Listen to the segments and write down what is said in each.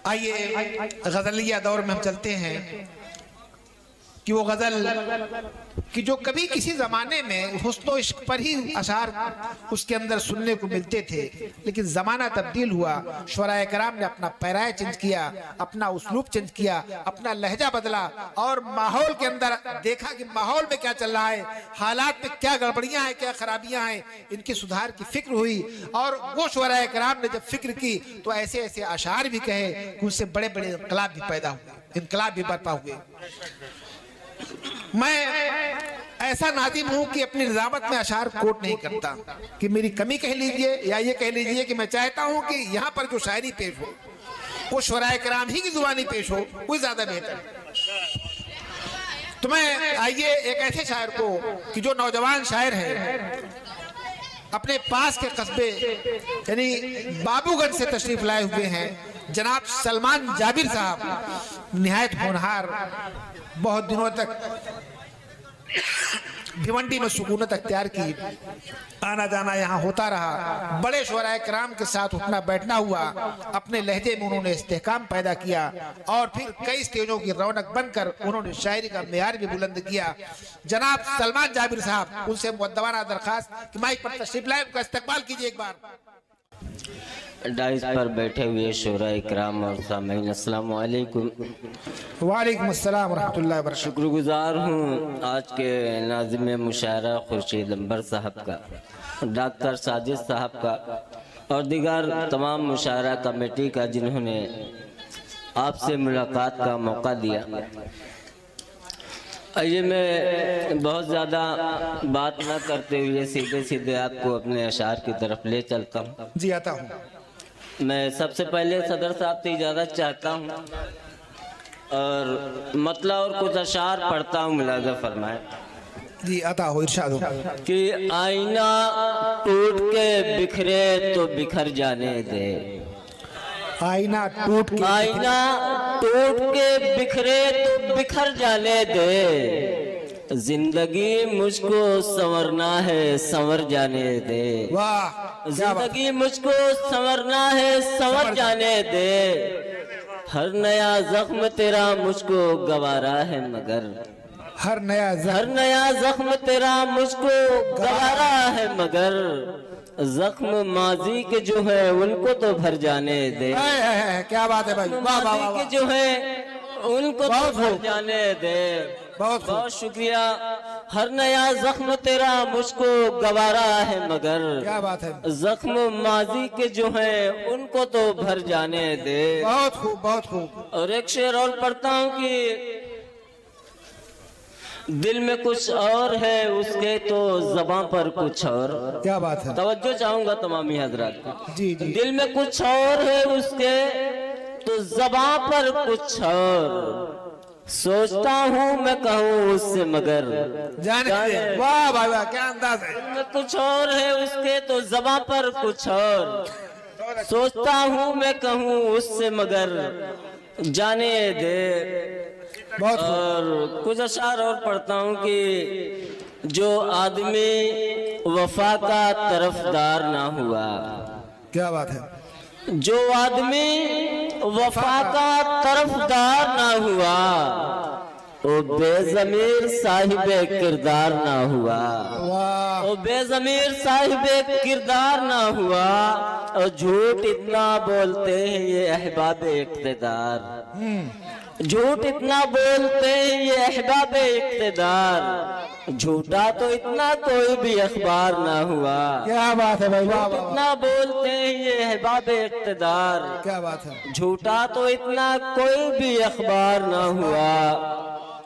आइए गजलिया दौर में हम चलते हैं कि वो गजल कि जो कभी किसी जमाने में हुस्न इश्क पर ही अशार उसके अंदर सुनने को मिलते थे, लेकिन जमाना तब्दील हुआ, शुअराए कराम ने अपना पैराए चेंज किया, अपना उसलूब चेंज किया, अपना लहजा बदला और माहौल के अंदर देखा कि माहौल में क्या चल रहा है, हालात में क्या गड़बड़ियां हैं, क्या खराबियां हैं, इनके सुधार की फिक्र हुई। और वो शुअराए कराम ने जब फिक्र की तो ऐसे ऐसे अशार भी कहे कि उससे बड़े बड़े इनकलाब भी पैदा हुए, इनकलाब भी बर्पा हुए। मैं ऐसा नादिम हूं कि अपनी निजामत में अशार कोट नहीं करता कि मेरी कमी कह लीजिए या ये कह लीजिए कि मैं चाहता हूं कि यहां पर जो शायरी पेश हो वो शुअराए कराम ही की जुबानी पेश हो, वो ज्यादा बेहतर है। तो मैं आइए एक ऐसे शायर को कि जो नौजवान शायर है, अपने पास के कस्बे यानी बाबूगंज से तशरीफ लाए हुए हैं जनाब सलमान जाबिर साहब, निहायत होनहार, बहुत दिनों तक भिवंडी में सुकूनत अख्तियार की, आना जाना यहाँ होता रहा, बड़े शुअराए कराम के साथ उठना बैठना हुआ, अपने लहजे में उन्होंने इस्तेहकाम पैदा किया और फिर कई स्टेजों की रौनक बनकर उन्होंने शायरी का मेयार भी बुलंद किया। जनाब सलमान जाबिर साहब, उनसे मुअद्दबाना दरखास्त कि माइक पर तशरीफ लाए, उनका इस्तकबाल कीजिए एक बार। डाइस पर बैठे हुए शुअराए कराम और सामीन, अस्सलाम वालेकुम। वालेकुम अस्सलाम रहमतुल्लाहि व बरकातहू। शुक्रगुजार हूँ आज के नाज़िम मुशायरा खुर्शीद अंबर साहब का, डॉक्टर साजिद साहब का और दीगर तमाम मुशायरा कमेटी का जिन्होंने आपसे मुलाकात का मौका दिया। आइए मैं बहुत ज़्यादा बात न करते हुए सीधे सीधे आपको अपने अशार की तरफ ले चलता हूँ। जी आता हूँ। मैं सबसे पहले सदर साहब से इजाज़त चाहता हूँ और मतला और कुछ अशार पढ़ता हूँ, मुलाज़ा फरमाए। जी आता हो, इरशाद हो। कि आईना टूट के बिखरे तो बिखर जाने दे, आईना टूट के बिखरे तो बिखर जाने दे, जिंदगी मुझको संवरना है संवर जाने दे। वाह, जिंदगी मुझको संवरना है संवर जाने दे, हर नया जख्म तेरा मुझको गवारा है मगर, हर नया जख्म तेरा मुझको गवारा है मगर, जख्म माजी के जो है उनको तो भर जाने दे। क्या बात है भाई, वाह वाह वाह, के जो है उनको तो भर जाने दे। बहुत शुक्रिया। हर नया जख्म तेरा मुझको गवारा है मगर, क्या बात है, जख्म माजी के जो है उनको तो भर जाने दे। बहुत खूब, बहुत खूब। और एक शेर और पढ़ता हूँ कि दिल में कुछ और है उसके तो ज़बान पर कुछ और। क्या बात है, तवज्जो चाहूंगा तमामी हजरात को। जी जी। दिल में कुछ और है उसके तो ज़बान पर कुछ और, सोचता हूँ मैं कहूँ उससे मगर जाने। वाह वाह वाह, क्या अंदाज है। दिल में कुछ और है उसके तो ज़बान पर कुछ और, सोचता हूँ मैं कहूँ उससे मगर जाने दे। और कुछ अशार और पढ़ता हूँ कि जो आदमी वफा का तरफदार ना हुआ, क्या बात है, जो आदमी वफा का तरफदार ना हुआ, वो बेज़मीर साहिबे किरदार ना हुआ। वो बेज़मीर साहिबे किरदार ना हुआ, और झूठ इतना बोलते हैं ये अहबाबे इक़्तिदार, झूठ इतना बोलते हैं ये अहबाबे इक़्तिदार, झूठा तो इतना कोई भी अखबार ना हुआ। क्या बात है भाई, वाह वाह, इतना बोलते हैं ये अहबाबे इक़्तिदार, क्या बात है, झूठा तो इतना कोई भी अखबार ना हुआ।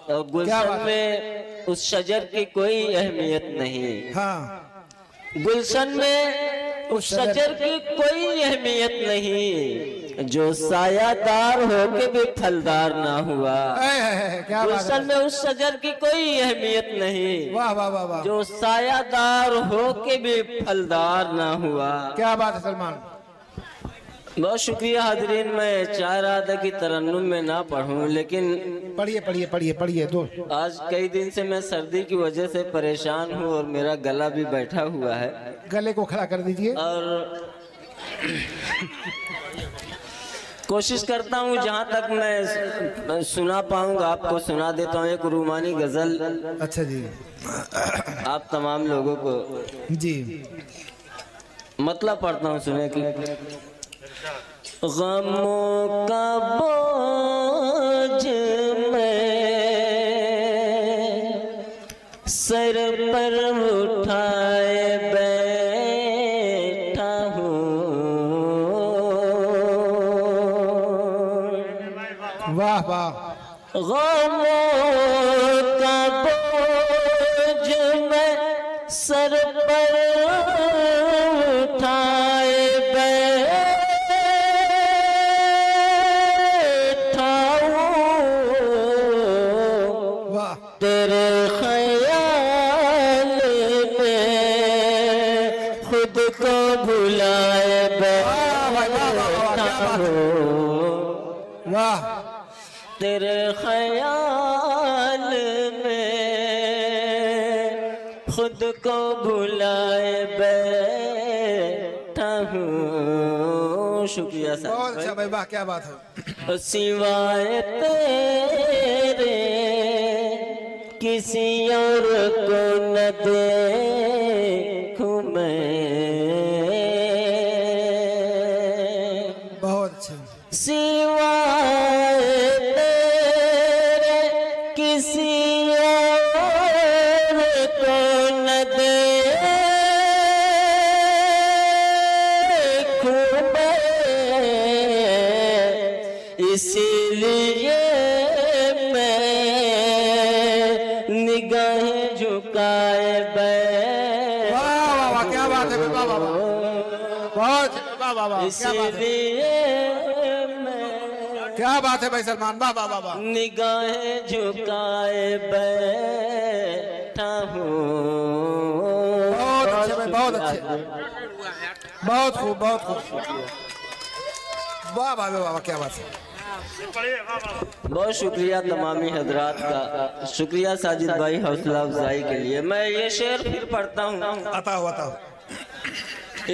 और गुलशन में उस शजर की कोई अहमियत नहीं, हाँ, गुलशन में उस शजर की कोई अहमियत नहीं, जो सायादार होके भी फलदार ना हुआ। क्या गुलशन में उस शजर की कोई अहमियत नहीं, वाह वाह वाह वाह, जो सायादार होके भी फलदार ना हुआ। क्या बात है सलमान। बहुत शुक्रिया हाजरीन। मैं चाह रहा था कि तरन्नुम में ना पढ़ूं, लेकिन पढ़िए पढ़िए पढ़िए पढ़िए दो। आज कई दिन से मैं सर्दी की वजह से परेशान हूं और मेरा गला भी बैठा हुआ है। गले को खड़ा कर दीजिए। और कोशिश करता हूँ जहाँ तक मैं सुना पाऊंगा आपको सुना देता हूँ एक रूमानी गजल। अच्छा जी, आप तमाम लोगों को जी मतलब पढ़ता हूँ सुने कि गमों का बोझ मैं सर पर उठाए बैठा हूँ। वाह वाह। गमों का बोझ मैं सर पर उठाए बैठा हूँ। वाह तेरे ख्याल में खुद को भुलाए बैठा हूँ। वाह। तेरे ख्याल में खुद को भुलाए बैठा हूँ। शुक्रिया बहुत साहब। अच्छा भाई, वाह क्या बात है। सिवाय तेरे किसी और को न देखूं मैं। बहुत अच्छा। सिवाय तेरे किसी और को न देखूं मैं। इसीलिए मैं निगाहें झुकाए बैठा। वाह वाह वाह क्या बात है, वाह वाह वाह। बहुत वाह वाह वाह, क्या बात है, इसीलिए क्या बात है भाई सलमान, वाह वाह वाह वाह। निगाहें झुकाए बैठा हूँ। बहुत अच्छे भाई, बहुत अच्छे, बहुत खूब, बहुत खूब। वाह वाह वाह वाह, क्या बात है। बहुत शुक्रिया तमामी हजरात का। शुक्रिया साजिद भाई हौसला अफजाई के लिए। मैं ये शेर फिर पढ़ता हूँ। आता हो आता हो।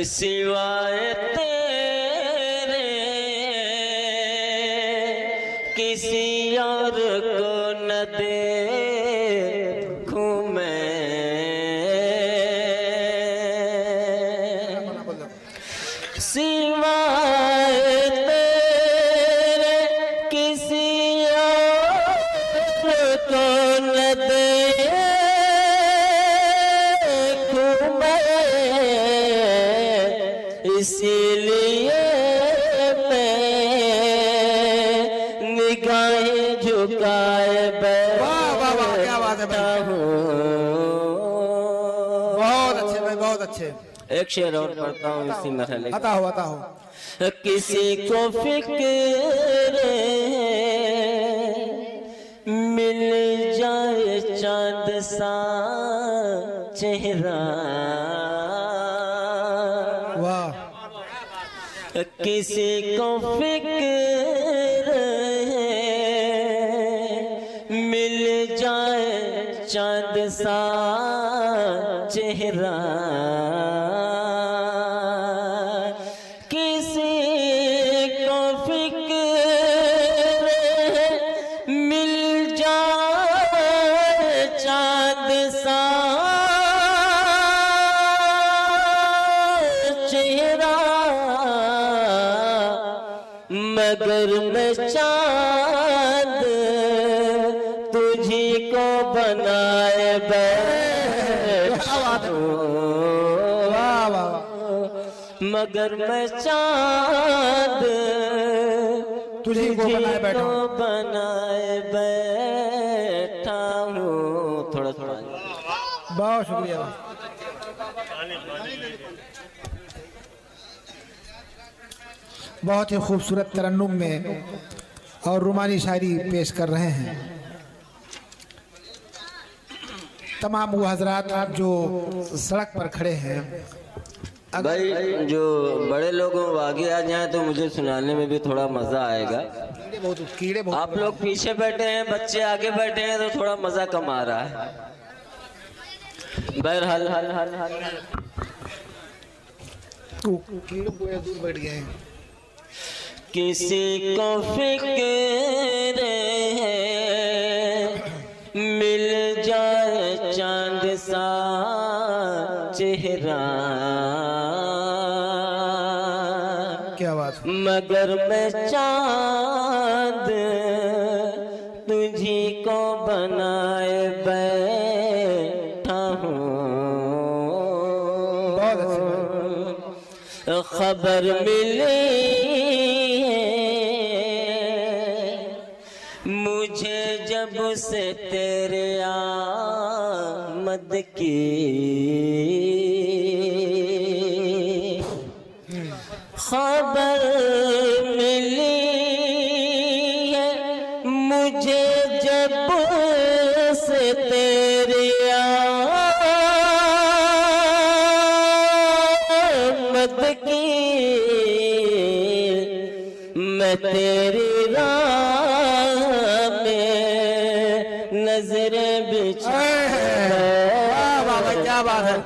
सिवाय तेरे किसी और को न देखूं मैं। सिवाय तेरे किसी और को न देखूं मैं। इसीलिए मैं निगाहें झुकाए वाह वाह वाह, क्या बात है बैठा भाई। हूँ। बहुत अच्छे भाई, बहुत अच्छे। एक शेर और पढ़ता हूँ इसी मरहले का। आता हो आता हो। किसी को फिक्र मिल जाए चांद सा चेहरा। वाह। किसी को फिक्र मिल जाए चांद सा चेहरा। किसी को फिक्र मिल जाए चांद सा चेहरा। मगर मैं चांद तुझी को बनाए बैठा हूँ। वाह वाह वाह। मगर मैं चांद तुझी को बनाए बैठा हूँ। बनाए बैठा हूँ। थोड़ा थोड़ा। बहुत शुक्रिया। बहुत ही खूबसूरत तरन्नुम में और रुमानी शायरी पेश कर रहे हैं तमाम वो हजरात जो सड़क पर खड़े हैं। भाई जो बड़े लोग वो आगे आ जाएं तो मुझे सुनाने में भी थोड़ा मजा आएगा। कीड़े बहुत आप लोग पीछे बैठे हैं, बच्चे आगे बैठे हैं तो थोड़ा मजा कम आ रहा है। बहरहाल हल हल हल कीड़े दूर बैठ गए हैं। किसी को फिक्र है मिल जाए चांद सा चेहरा, क्या बात। मगर मैं चांद तुझी को बनाए बैठा हूँ। खबर मिली मुझे जब से तेरे आमद की, खबर मिली है मुझे जब से तेरे आमद की, मैं तेरी राह में नजरें बिछाए क्या बात है।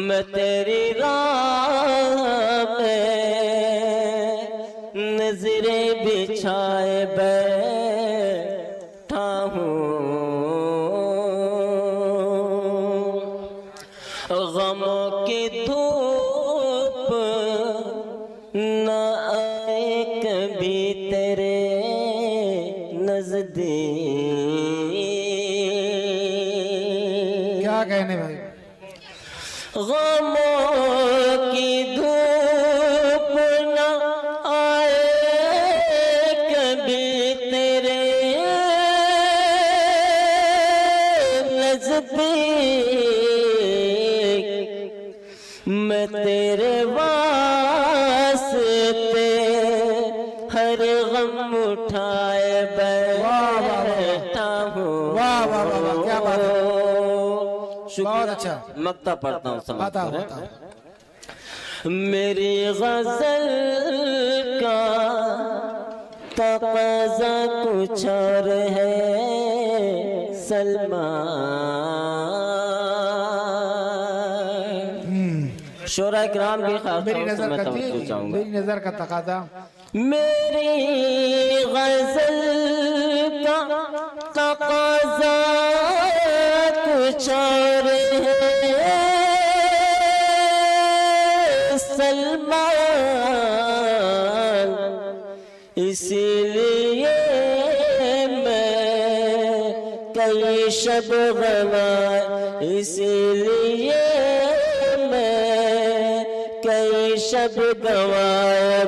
मैं तेरी राह में नजरें बिछाए बैठा हूँ। गमों की धूप न आए कभी तेरे नजदीक। क्या कहने भाई। गमों की धूप न आए कभी तेरे नजदीक, मैं तेरे वास्ते हर गम उठाए बैठा हूँ। वाह वाह वाह, क्या बात है। बहुत अच्छा। मक्ता पढ़ता हूँ, समाप्त बताओ करें। बताओ। मेरी गजल का तक़ाज़ा कुछ और है सलमान। शोरा किराम की खास मेरी तौर से नजर मैं का तवज्जो चाहूंगा। मेरी नजर का तकाजा। मेरी गजल का तक़ाज़ा कुछ और है सलमान, इसीलिए मैं कई शब गवा, इसीलिए मैं कई शब गवाए